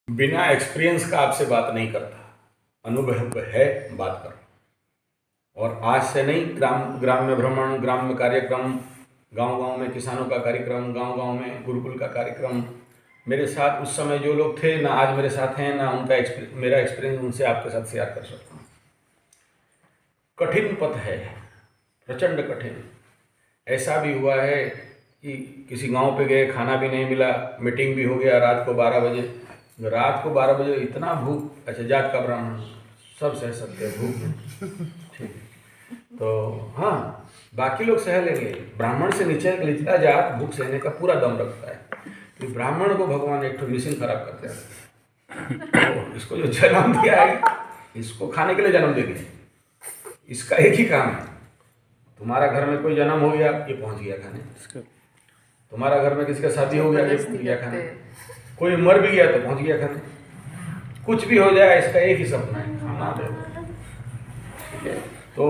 बिना एक्सपीरियंस का आपसे बात नहीं करता, अनुभव है बात कर। और आज से नहीं, ग्राम्य भ्रमण, ग्राम्य कार्यक्रम, गांव-गांव में किसानों का कार्यक्रम, गांव-गांव में गुरुकुल का कार्यक्रम, मेरे साथ उस समय जो लोग थे ना आज मेरे साथ हैं, ना उनका मेरा एक्सपीरियंस उनसे आपके साथ शेयर कर सकता हूँ। कठिन पथ है, प्रचंड कठिन। ऐसा भी हुआ है कि किसी गांव पे गए, खाना भी नहीं मिला, मीटिंग भी हो गया रात को 12 बजे। रात को 12 बजे इतना भूख, अच्छा जात का ब्राह्मण सब सह सकते हैं भूख, ठीक है। तो हाँ, बाकी लोग सह लेंगे, ब्राह्मण से नीचे निचला जात भूख सहने का पूरा दम रखता है। तो ब्राह्मण को भगवान एक तो मिशन खराब करते हैं, तो इसको जो जन्म दिया है, इसको खाने के लिए जन्म देंगे। इसका एक ही काम है, तुम्हारा घर में कोई जन्म हो गया, ये पहुंच गया खाने। तुम्हारा घर में किसी का शादी हो गया, ये पहुंच गया खाने। कोई मर भी गया तो पहुंच गया खाने। कुछ भी हो जाए, इसका एक ही सपना है, खाना दे। ठीक है, तो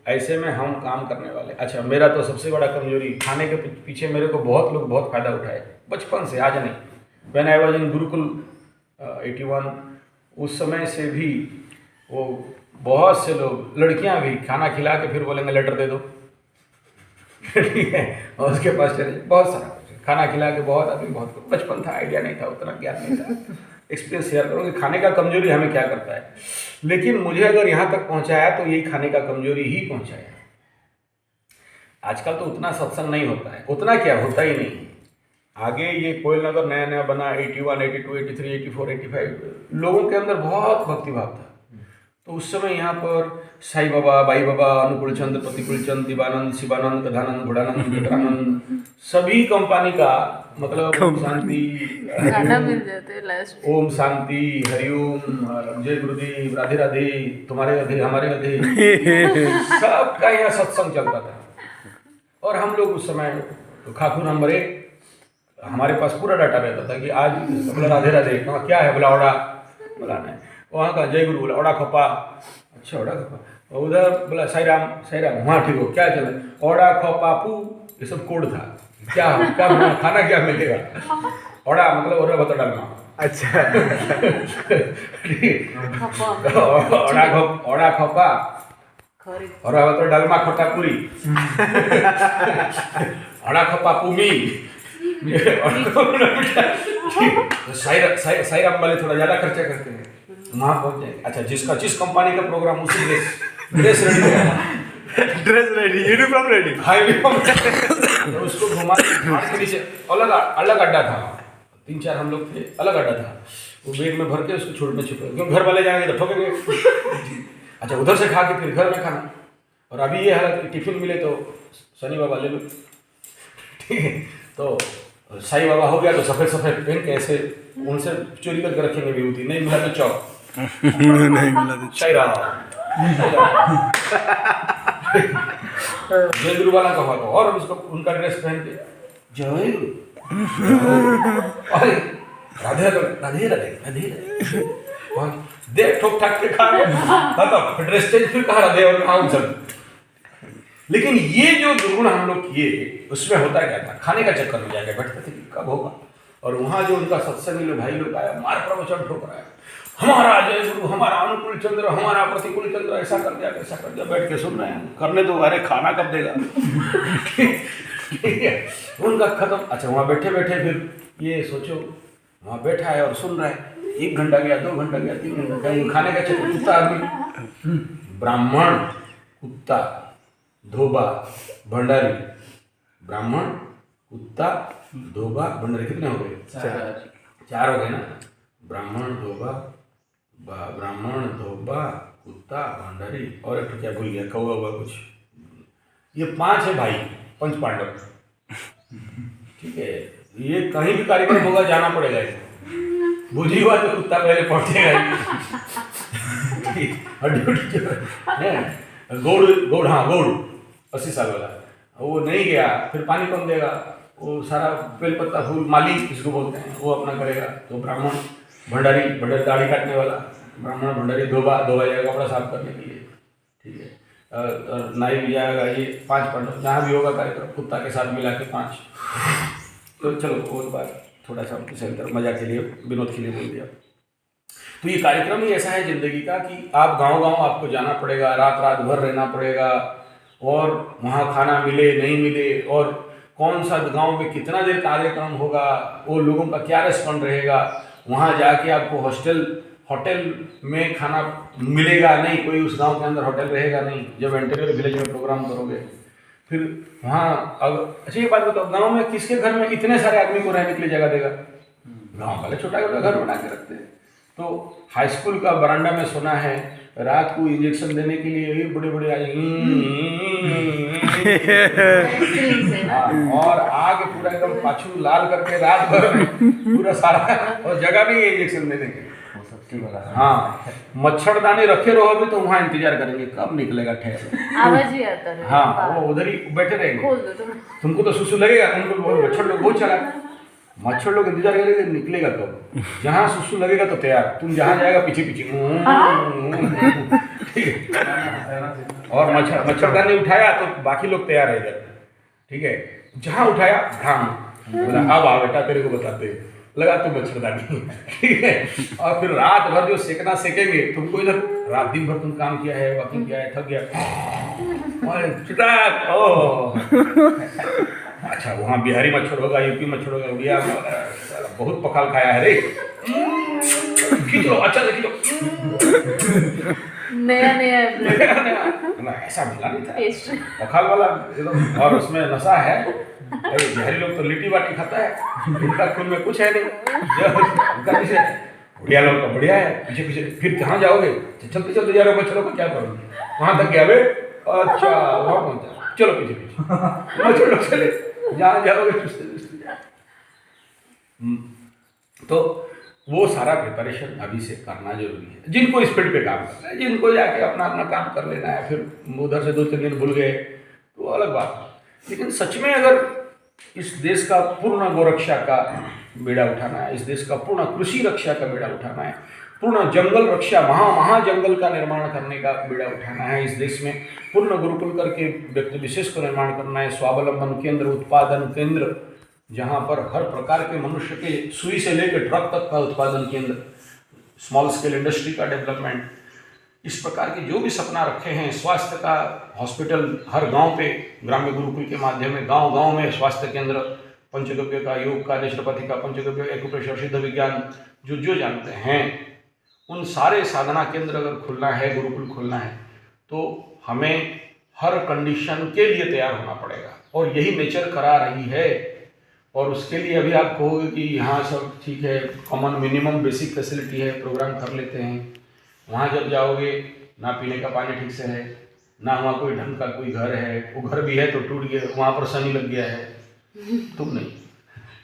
ऐसे में हम काम करने वाले। अच्छा, मेरा तो सबसे बड़ा कमजोरी, खाने के पीछे मेरे को बहुत लोग बहुत फायदा उठाए बचपन से, आज नहीं। When I was in Gurukul 81, उस समय से भी वो बहुत से लोग, लड़कियां भी खाना खिला के फिर बोलेंगे लेटर दे दो। ठीक है, और उसके पास चले बहुत सारा खाना खिला के, बहुत आदमी बहुत, बचपन था, आइडिया नहीं था, उतना ज्ञान नहीं था। एक्सपीरियंस शेयर करूँगी खाने का कमजोरी हमें क्या करता है, लेकिन मुझे अगर यहाँ तक पहुँचाया तो यही खाने का कमजोरी ही पहुँचाया। आजकल तो उतना सत्संग नहीं होता है, उतना क्या होता ही नहीं। आगे ये कोयल नगर नया नया बना, 81, 82, 83, 84, 85, लोगों के अंदर बहुत भक्तिभाव था। तो उस समय यहाँ पर साईं बाबा, बाई बाबा, अनुकूल चंद, प्रतिकूल चंद, दिवानंद, शिवानंद, गधानंद, घोड़ानंद, गटानंद, सभी कंपनी का, मतलब ओम शांति, ओम शांति, हरिओम, जय गुरुदेव, राधे राधे, तुम्हारे राधे, हमारे राधे, सबका यहाँ सत्संग चलता था। और हम लोग उस समय खाकुर नंबर 1, हमारे पास पूरा डाटा रहता था कि आज बोला राधे राधे, क्या है, बोला ओड़ा बोलाना है, वहाँ का जय गुरु, बोला ओड़ा खपा, अच्छा ओड़ा खपा, उधर बोला साई राम, वहाँ ठीक हो, क्या चले, ओड़ा खपापू, ये सब कोड था। क्या क्या खाना क्या मिलेगा, ओड़ा मतलब ओरा बता डालना, अच्छा। ओड़ा खपा और बता डालमा खट्टा पूरी, ओड़ा खपा पूमी। साई राम वाले थोड़ा ज्यादा खर्चा करते हैं, वहाँ पहुँच जाएंगे। अच्छा, जिसका जिस कंपनी का प्रोग्राम उसी ड्रेस रेडी, यूनिफॉर्म रेडी, हाँ यूनिफॉर्म। तो उसको घुमा के नीचे अलग अलग अड्डा था, 3-4 हम लोग थे, अलग अड्डा था। वो बैग में भर के उसको छोड़ में छुपे, क्यों घर वाले जाएंगे तो ठोकेंगे। अच्छा, उधर से खा के फिर घर में खाना। और अभी ये हालत कि टिफिन मिले तो शनि बाबा ले लो, ठीक है। तो साईं बाबा हो गया तो सफ़ेद सफ़ेद पहन के ऐसे उनसे चोरी करके रखेंगे विभूति, नहीं मिला तो चौक, नहीं मिला तो साईं राम, जय गुरु वाला कहा तो, और उसको उनका ड्रेस पहन के जय राधे राधे राधे राधे, देख ठोक ठाक के खा तो ड्रेस चेंज, फिर कहा राधे और कहा सब। लेकिन ये जो दुर्गुण हम लोग किए, उसमें होता क्या था, खाने का चक्कर में जाएगा, बैठते थे कब होगा। और वहाँ जो उनका सत्संग में भाई लोग आया, मार प्रवचन ठोक रहा है, हमारा जय गुरु, हमारा अनुकूल चंद्र, हमारा प्रतिकूल चंद्र, ऐसा कर दिया वैसा कर दिया, बैठ के सुन रहे हैं, करने दो, अरे खाना कब देगा। ठीक है, उनका खत्म। अच्छा, वहाँ बैठे बैठे फिर ये सोचो, वहाँ बैठा है और सुन रहा है, 1 घंटा गया, 2 घंटा गया, 3 घंटा गया, खाने का चक्कर, कुत्ता आदमी, ब्राह्मण, कुत्ता, धोबा, भंडारी, ब्राह्मण, कुत्ता, धोबा, भंडारी, कितने हो गए? 4 हो गए ना। ब्राह्मण, धोबा, कुत्ता, भंडारी, और एक तो क्या भूल गया, कौवा हुआ कुछ। ये 5 है भाई, 5 पांडव। ठीक है, ये कहीं भी कार्यक्रम होगा जाना पड़ेगा इसको, बुझी हुआ तो कुत्ता पहले पहुंचेगा। गौड़, हाँ गौड़ 80 साल वाला, वो नहीं गया, फिर पानी कौन देगा, वो सारा बेलपत्ता फूल माली इसको बोलते हैं, वो अपना करेगा। तो ब्राह्मण, भंडारी दाढ़ी काटने वाला, ब्राह्मण, भंडारी, धोबा जाएगा कपड़ा साफ करने के लिए, ठीक है। नाई भी जाएगा, ये 5 पांडव, जहाँ भी होगा कार्यक्रम, कुत्ता के साथ मिला के 5। तो चलो वो बात थोड़ा सा मजा के लिए, विनोद के लिए बोल दिया। तो ये कार्यक्रम ही ऐसा है ज़िंदगी का कि आप गांव-गांव आपको जाना पड़ेगा, रात-रात भर रहना पड़ेगा, और वहाँ खाना मिले नहीं मिले, और कौन सा गांव में कितना देर कार्यक्रम होगा, वो लोगों का क्या रिस्पॉन्ड रहेगा, वहाँ जाके आपको होटल में खाना मिलेगा नहीं, कोई उस गांव के अंदर होटल रहेगा नहीं जब इंटीरियर विलेज में प्रोग्राम करोगे। फिर वहाँ अच्छा ये बात बताओ, गांव में किसके घर में इतने सारे आदमी को रहने के लिए जगह देगा? गांव वाले छोटा छोटा घर बना के रखते हैं। तो हाई स्कूल का बरामदा में सुना है रात को इंजेक्शन देने के लिए ये बड़े बड़े और आग पूरा एकदम पाछू लाल करके रात भर पूरा सारा, और जगह नहीं है इंजेक्शन देने के। हाँ, मच्छरदानी रखे रहो भी तो वहाँ इंतजार करेंगे कब निकलेगा ठहर, आवाज ही आता है। हाँ, वो उधर ही बैठे रहेंगे। तुमको तो सुसु लगेगा, उनको मच्छर लोग बहुत चला, मच्छर लोग इंतजार करेंगे निकलेगा कब, जहाँ सुसु लगेगा तो तैयार, तुम जहाँ जाएगा पीछे पीछे। और मच्छरदानी उठाया तो बाकी लोग तैयार है इधर, ठीक है, जहाँ उठाया ढांग, अब आ बेटा तेरे को बताते हैं, लगा तो मच्छरदानी, ठीक है। और फिर रात भर जो सेकना सेकेंगे तुमको, इधर रात दिन भर तुम काम किया है, वॉकिंग किया है, थक गया, अच्छा वहाँ बिहारी मच्छर होगा, यूपी मच्छर होगा, उड़िया बहुत पखाल खाया है रे, खींच लो अच्छा से खींचो, नया ऐसा मिला नहीं था पखाल वाला एकदम, और उसमें नशा है। बिहारी लोग तो लिट्टी बाटी खाता है, उनका खून में कुछ है नहीं, बढ़िया लोग का बढ़िया है, पीछे पीछे फिर कहाँ जाओगे, चलते चलते जा रहे हो, मच्छरों को क्या करोगे, वहाँ तक गया बे, अच्छा वहाँ पहुँचा, चलो पीछे पीछे मच्छर लोग चले, जहाँ जाओगे चुस्ते चुस्ते। तो वो सारा प्रिपरेशन अभी से करना जरूरी है, जिनको स्पीड पे काम करना है, जिनको जाके अपना अपना काम कर लेना है, फिर उधर से 2-3 दिन भूल गए तो अलग बात है। लेकिन सच में अगर इस देश का पूर्ण गोरक्षा का बेड़ा उठाना है, इस देश का पूर्ण कृषि रक्षा का बेड़ा उठाना है, पूर्ण जंगल रक्षा महाजंगल का निर्माण करने का बेड़ा उठाना है, इस देश में पूर्ण गुरुकुल करके व्यक्ति विशेष को निर्माण करना है, स्वावलंबन केंद्र, उत्पादन केंद्र, जहाँ पर हर प्रकार के मनुष्य के सुई से लेकर ट्रक तक का उत्पादन केंद्र, स्मॉल स्केल इंडस्ट्री का डेवलपमेंट, इस प्रकार के जो भी सपना रखे हैं, स्वास्थ्य का हॉस्पिटल हर गांव पे, ग्राम्य गुरुकुल के माध्यम में गांव-गांव में स्वास्थ्य केंद्र, पंचगव्य का, योग का, नेचुरोपैथी का, पंचगव्य, एक्यूप्रेशर, सिद्ध विज्ञान, जो जानते हैं, उन सारे साधना केंद्र अगर खुलना है, गुरुकुल खुलना है, तो हमें हर कंडीशन के लिए तैयार होना पड़ेगा, और यही नेचर करा रही है। और उसके लिए अभी आप कहोगे कि यहाँ सब ठीक है, कॉमन मिनिमम बेसिक फैसिलिटी है, प्रोग्राम कर लेते हैं, वहाँ जब जाओगे ना पीने का पानी ठीक से है, ना वहाँ कोई ढंग का कोई घर है, वो घर भी है तो टूट गया, वहाँ पर शनि लग गया है, तुम नहीं,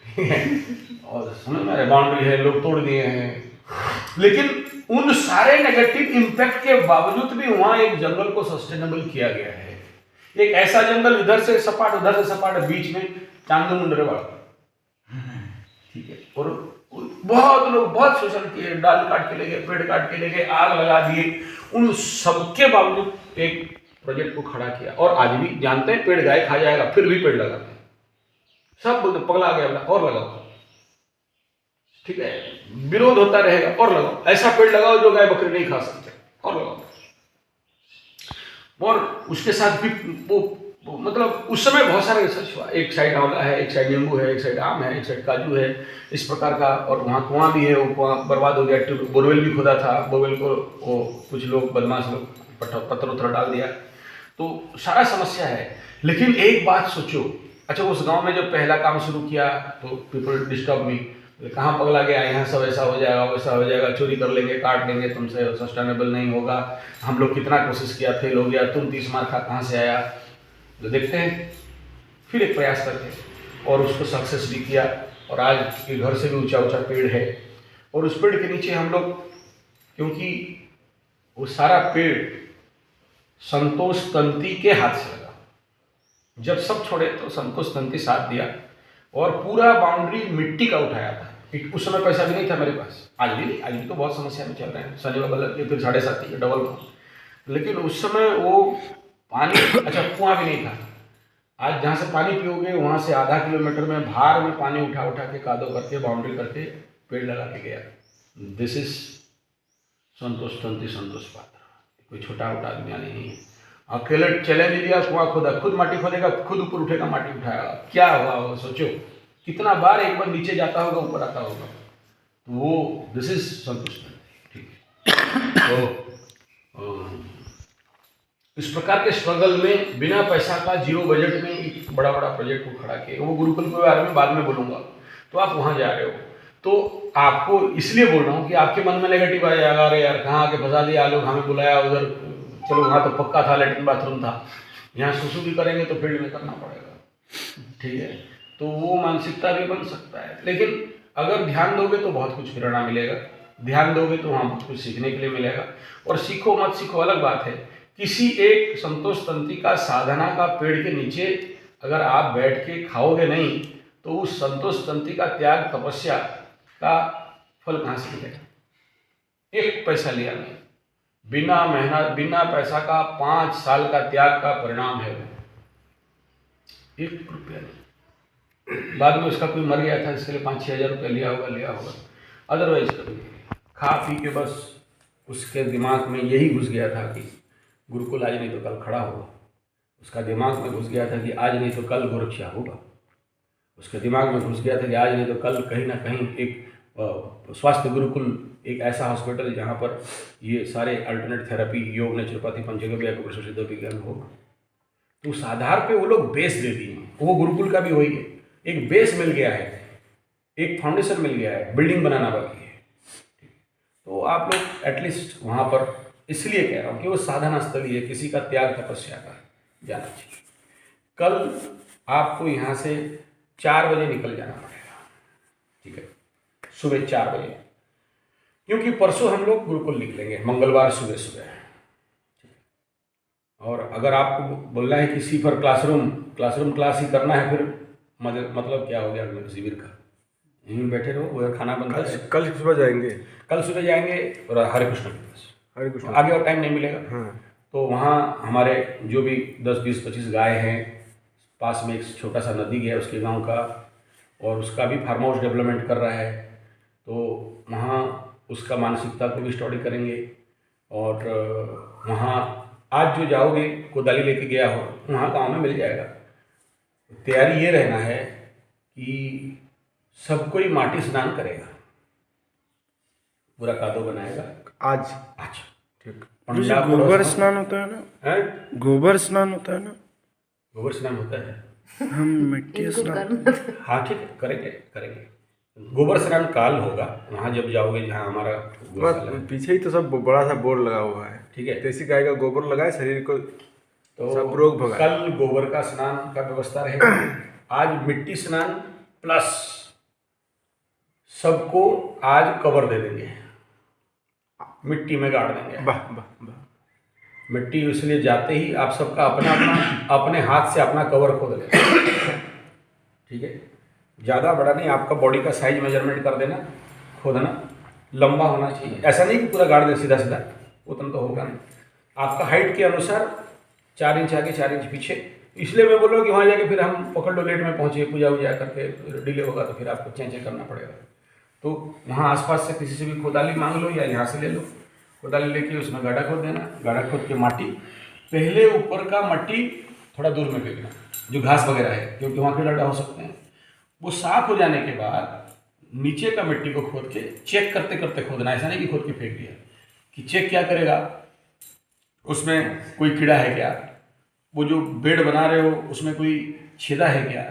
ठीक है, और समझ में बाउंड्री है, लोग तोड़ दिए हैं, लेकिन उन सारे नेगेटिव इम्पैक्ट के बावजूद भी वहाँ एक जंगल को सस्टेनेबल किया गया है। एक ऐसा जंगल इधर से सपाट उधर से सपाट, बीच में चांदमुंडरे वाला, ठीक है, और बहुत लोग बहुत शोषण किए, डाल काट के ले गए, पेड़ काट के ले गए, आग लगा दिए, उन सबके बावजूद एक प्रोजेक्ट को खड़ा किया। और आज भी जानते हैं पेड़ गाय खा जाएगा, फिर भी पेड़ लगाते हैं, सब बोलते पगला गया और लगाओ, ठीक है, विरोध होता रहेगा और लगाओ, ऐसा पेड़ लगाओ जो गाय बकरी नहीं खा सकते और लगाओ। और उसके साथ भी वो मतलब उस समय बहुत सारा रिसर्च हुआ, एक साइड आंवला है, एक साइड नींबू है, एक साइड आम है, एक साइड काजू है, इस प्रकार का, और वहाँ कुआं भी है, वो कुआं बर्बाद हो गया, बोरवेल भी खुदा था, बोरवेल को वो कुछ लोग बदमाश लोग पत्थर उत्थर डाल दिया, तो सारा समस्या है। लेकिन एक बात सोचो, अच्छा उस गांव में जब पहला काम शुरू किया तो पीपल डिस्टर्ब मी, कहाँ पगला गया, यहाँ सब ऐसा हो जाएगा वैसा हो जाएगा, चोरी कर लेंगे, काट लेंगे, तुमसे सस्टेनेबल नहीं होगा, हम लोग कितना कोशिश किया, फेल हो गया, तुम 30 मार खा कहाँ से आया। तो देखते हैं फिर एक प्रयास करके, और उसको सक्सेस भी किया, और आज के घर से भी ऊंचा ऊंचा पेड़ है, और उस पेड़ के नीचे हम लोग, क्योंकि वो सारा पेड़ संतोष तंती के हाथ से लगा, जब सब छोड़े तो संतोष तंती साथ दिया, और पूरा बाउंड्री मिट्टी का उठाया था। उस समय पैसा भी नहीं था मेरे पास, आज भी नहीं, आज भी तो बहुत समस्या में चल रहे हैं, शनि बाबा लग के फिर 7.5 डबल का, लेकिन उस समय वो पानी, अच्छा कुआं भी नहीं था, आज जहाँ से पानी पियोगे वहाँ से आधा किलोमीटर में भार में पानी उठा उठा के कादो करके बाउंड्री करके पेड़ लगा के गया। दिस इज संतोष तंती संतोष पात्र, कोई छोटा मोटा आदमी नहीं है। अकेले चैलेंज दिया, कुआं खोदा, खुद माटी खोदेगा, खुद ऊपर उठेगा, माटी उठाएगा। क्या हुआ वो सोचो, कितना बार एक बार नीचे जाता होगा, ऊपर आता होगा। तो वो दिस इज संतोष तंती, ठीक है। तो इस प्रकार के स्ट्रगल में बिना पैसा का, जीरो बजट में एक बड़ा बड़ा प्रोजेक्ट को खड़ा किया। वो गुरुकुल के बारे में बाद में बोलूँगा। तो आप वहाँ जा रहे हो, तो आपको इसलिए बोल रहा हूँ कि आपके मन में नेगेटिव आ जाएगा, अरे यार कहाँ आके फंसा दिया, लोग हमें बुलाया उधर, चलो वहाँ तो पक्का था, लेटरिन बाथरूम था, यहाँ सुसु भी करेंगे तो फील्ड में करना पड़ेगा, ठीक है। तो वो मानसिकता भी बन सकता है। लेकिन अगर ध्यान दोगे तो बहुत कुछ प्रेरणा मिलेगा, ध्यान दोगे तो वहाँ बहुत कुछ सीखने के लिए मिलेगा। और सीखो मत सीखो अलग बात है। किसी एक संतोष तंती का, साधना का पेड़ के नीचे अगर आप बैठ के खाओगे नहीं, तो उस संतोष तंती का त्याग, तपस्या का फल कहाँ से मिलेगा? एक पैसा लिया नहीं, बिना मेहनत, बिना पैसा का 5 साल का त्याग का परिणाम है वो। 1 रुपया नहीं। बाद में उसका कोई मर गया था, इसके लिए 5-6 हज़ार रुपया लिया होगा। अदरवाइज कभी खा पी के बस उसके दिमाग में यही घुस गया था कि गुरुकुल आज नहीं तो कल खड़ा होगा। उसका दिमाग में घुस गया था कि आज नहीं तो कल गोरक्षा होगा। उसके दिमाग में घुस गया था कि आज नहीं तो कल कहीं ना कहीं एक स्वास्थ्य गुरुकुल, एक ऐसा हॉस्पिटल जहाँ पर ये सारे अल्टरनेट थेरेपी, योग, नेचुरोपैथी, पंचगव्य, एक्यूप्रेशर, सिद्ध विज्ञान होगा। तो उस आधार पे वो लोग बेस दे दिए। वो गुरुकुल का भी वही है, एक बेस मिल गया है, एक फाउंडेशन मिल गया है, बिल्डिंग बनाना बाकी है। तो आप लोग एटलीस्ट वहाँ पर, इसलिए कह रहा हूँ कि वो साधना स्थली है, किसी का त्याग, तपस्या का जाना चाहिए। कल आपको यहाँ से 4 बजे निकल जाना पड़ेगा, ठीक है, सुबह 4 बजे, क्योंकि परसों हम लोग गुरुकुल निकलेंगे, मंगलवार सुबह सुबह। और अगर आपको बोलना है कि सिर्फ क्लासरूम क्लास ही करना है, फिर मतलब क्या हो गया शिविर का? यहीं बैठे रहो, वो खाना बन रहा है। कल सुबह जाएंगे, कल सुबह जाएंगे और हरे कृष्ण के पास, हरे कृष्ण, आगे और टाइम नहीं मिलेगा। हाँ। तो वहाँ हमारे जो भी 10, 20, 25 गाय हैं, पास में एक छोटा सा नदी गया उसके गांव का, और उसका भी फार्म हाउस डेवलपमेंट कर रहा है। तो वहाँ उसका मानसिकता को भी स्टडी करेंगे। और वहाँ आज जो जाओगे, कोदाली लेके गया हो, वहाँ गाँव में मिल जाएगा। तैयारी ये रहना है कि सब कोई माटी स्नान करेगा, पूरा कादो बनाएगा आज, ठीक। गोबर स्नान होता है ना? गोबर स्नान होता है ना? गोबर स्नान होता है, हम मिट्टी स्नान, हाँ ठीक है, करेंगे। गोबर स्नान काल होगा वहाँ जब जाओगे, जहाँ हमारा पीछे ही तो सब बड़ा सा बोर्ड लगा हुआ है, ठीक है। देसी गाय का गोबर लगाए, शरीर को तो सब रोग भगाए। कल गोबर का स्नान का व्यवस्था रहेगा। आज मिट्टी स्नान प्लस सबको आज कवर दे देंगे, मिट्टी में गाड़ देंगे। वाह वाह वाह। मिट्टी इसलिए जाते ही आप सबका अपने हाथ से अपना कवर खोद लेना, ठीक है। ज़्यादा बड़ा नहीं, आपका बॉडी का साइज मेजरमेंट कर देना, खोदना लंबा होना चाहिए। ऐसा नहीं कि पूरा गाड़ दे सीधा, उतना तो होगा नहीं। आपका हाइट के अनुसार 4 इंच आगे 4 इंच पीछे। इसलिए मैं बोल रहा हूँ कि वहाँ जाके फिर हम पकड़ लो लेट में पहुँचे, पूजा वूजा करके डिले होगा तो फिर आपको चेंज करना पड़ेगा। तो वहाँ आसपास से किसी से भी कोदाली मांग लो या यहाँ से ले लो, कोदाली लेके उसमें गड्ढा खोद देना। गड्ढा खोद के माटी, पहले ऊपर का मट्टी थोड़ा दूर में फेंकना, जो घास वगैरह है, क्योंकि वहाँ के गड्ढा हो सकते हैं। वो साफ हो जाने के बाद नीचे का मिट्टी को खोद के चेक करते करते खोदना। ऐसा नहीं कि खोद के फेंक दिया, कि चेक क्या करेगा, उसमें कोई कीड़ा है क्या, वो जो बेड बना रहे हो उसमें कोई छेदा है क्या।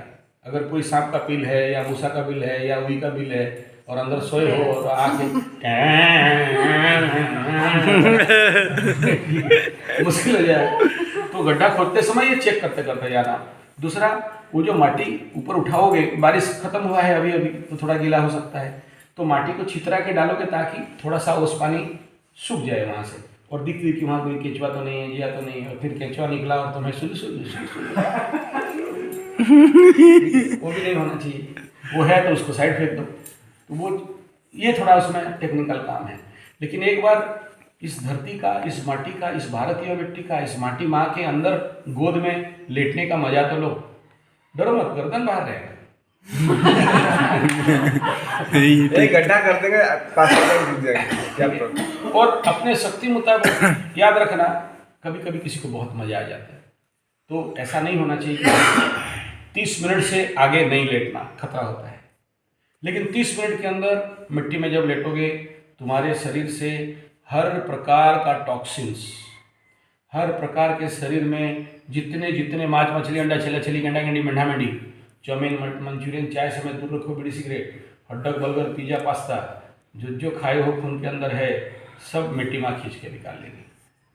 अगर कोई सांप का बिल है या मूसा का बिल है या उई का बिल है और अंदर सोए हो और आके मुश्किल हो जाए। तो गड्ढा खोदते समय ये चेक करते करते जाना। दूसरा, वो जो माटी ऊपर उठाओगे, बारिश खत्म हुआ है अभी तो थोड़ा गीला हो सकता है, तो माटी को छितरा के डालोगे ताकि थोड़ा सा ओस पानी सूख जाए वहाँ से, और दिख कि वहाँ कोई केंचुआ तो नहीं है, जिया तो नहीं है। और फिर केंचुआ निकला और तुम्हें सुन वो भी नहीं होना चाहिए। वो है तो उसको साइड फेंक दो। तो वो ये थोड़ा उसमें टेक्निकल काम है। लेकिन एक बार इस धरती का, इस माटी का, इस भारतीय मिट्टी का, इस माटी माँ के अंदर गोद में लेटने का मजा तो लो। डरो मत, गर्दन बाहर रहेगा, एक गड्ढा कर देंगे 5 मिनट रुक जाएंगे, क्या प्रॉब्लम। और अपने शक्ति मुताबिक याद रखना, कभी कभी किसी को बहुत मजा आ जाता है, तो ऐसा नहीं होना चाहिए कि 30 मिनट से आगे नहीं लेटना, खतरा होता है। लेकिन 30 मिनट के अंदर मिट्टी में जब लेटोगे, तुम्हारे शरीर से हर प्रकार का टॉक्सिन्स, हर प्रकार के शरीर में जितने जितने मांस मछली अंडा छेला छली गंडा गंडी मेंढा मेंढी चाउमीन मंचूरियन चाय समेत दूर रखो बीड़ी cigarette hot dog burger pizza pasta जो जो खाए हो खून के अंदर है, सब मिट्टी माँ खींच के निकाल लेगी।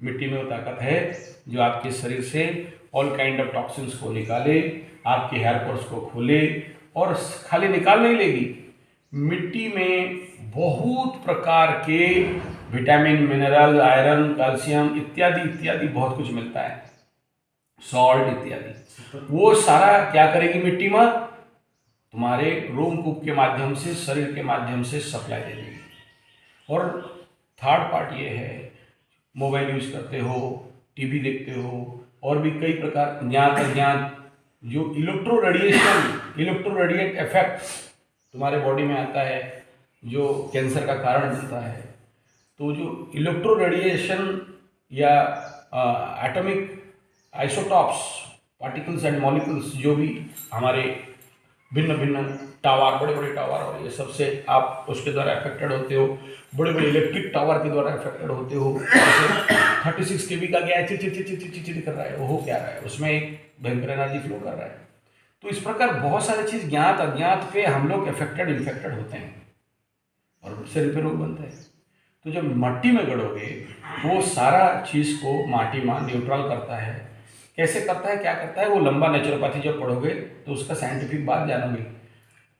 मिट्टी में वो ताकत है जो आपके शरीर से ऑल काइंड ऑफ टॉक्सिन्स को निकाले, आपके हेयर पोर्स को खोले। और खाली निकाल नहीं लेगी, मिट्टी में बहुत प्रकार के विटामिन, मिनरल, आयरन, कैल्शियम इत्यादि इत्यादि बहुत कुछ मिलता है, सॉल्ट इत्यादि। वो सारा क्या करेगी मिट्टी में, तुम्हारे रोमकूप के माध्यम से, शरीर के माध्यम से सप्लाई दे देगी। और थर्ड पार्ट ये है, मोबाइल यूज करते हो, टीवी देखते हो, और भी कई प्रकार ज्ञात अज्ञात जो इलेक्ट्रोरेडिएट इफेक्ट तुम्हारे बॉडी में आता है, जो कैंसर का कारण बनता है। तो जो इलेक्ट्रो रेडिएशन या atomic isotopes, particles and molecules, जो भी हमारे भिन्न भिन्न टावर, बड़े बड़े टावर और ये सबसे आप उसके द्वारा अफेक्टेड होते हो, बड़े बड़े इलेक्ट्रिक टावर के द्वारा अफेक्टेड होते हो। जैसे 36 kV का गया है, चिड़ कर रहा है, वो हो क्या रहा है, उसमें एक भयंकर एनर्जी फ्लो कर रहा है। तो इस प्रकार बहुत सारी चीज़ ज्ञात अज्ञात पे हम लोग अफेक्टेड इन्फेक्टेड होते हैं और शरीर पे रोग बनता है। तो जब मिट्टी में गड़ोगे, वो सारा चीज़ को माटी में न्यूट्रल करता है। कैसे करता है, क्या करता है, वो लंबा नेचुरोपैथी जब पढ़ोगे तो उसका साइंटिफिक बात जानोगे,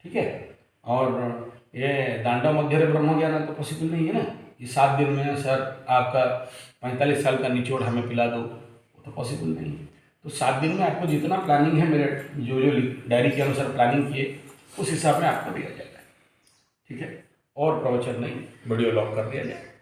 ठीक है। और ये दांडव मध्य ब्रह्म ज्ञान तो पॉसिबल नहीं है ना कि 7 दिन में सर आपका 45 साल का निचोड़ हमें पिला दो, वो तो पॉसिबल नहीं है। तो 7 दिन में आपको जितना प्लानिंग है, मेरे जो जो डायरी के अनुसार प्लानिंग किए, उस हिसाब में आपको दिया जाएगा, ठीक है। और प्रवचन नहीं, वीडियो लॉक कर दिया जाए।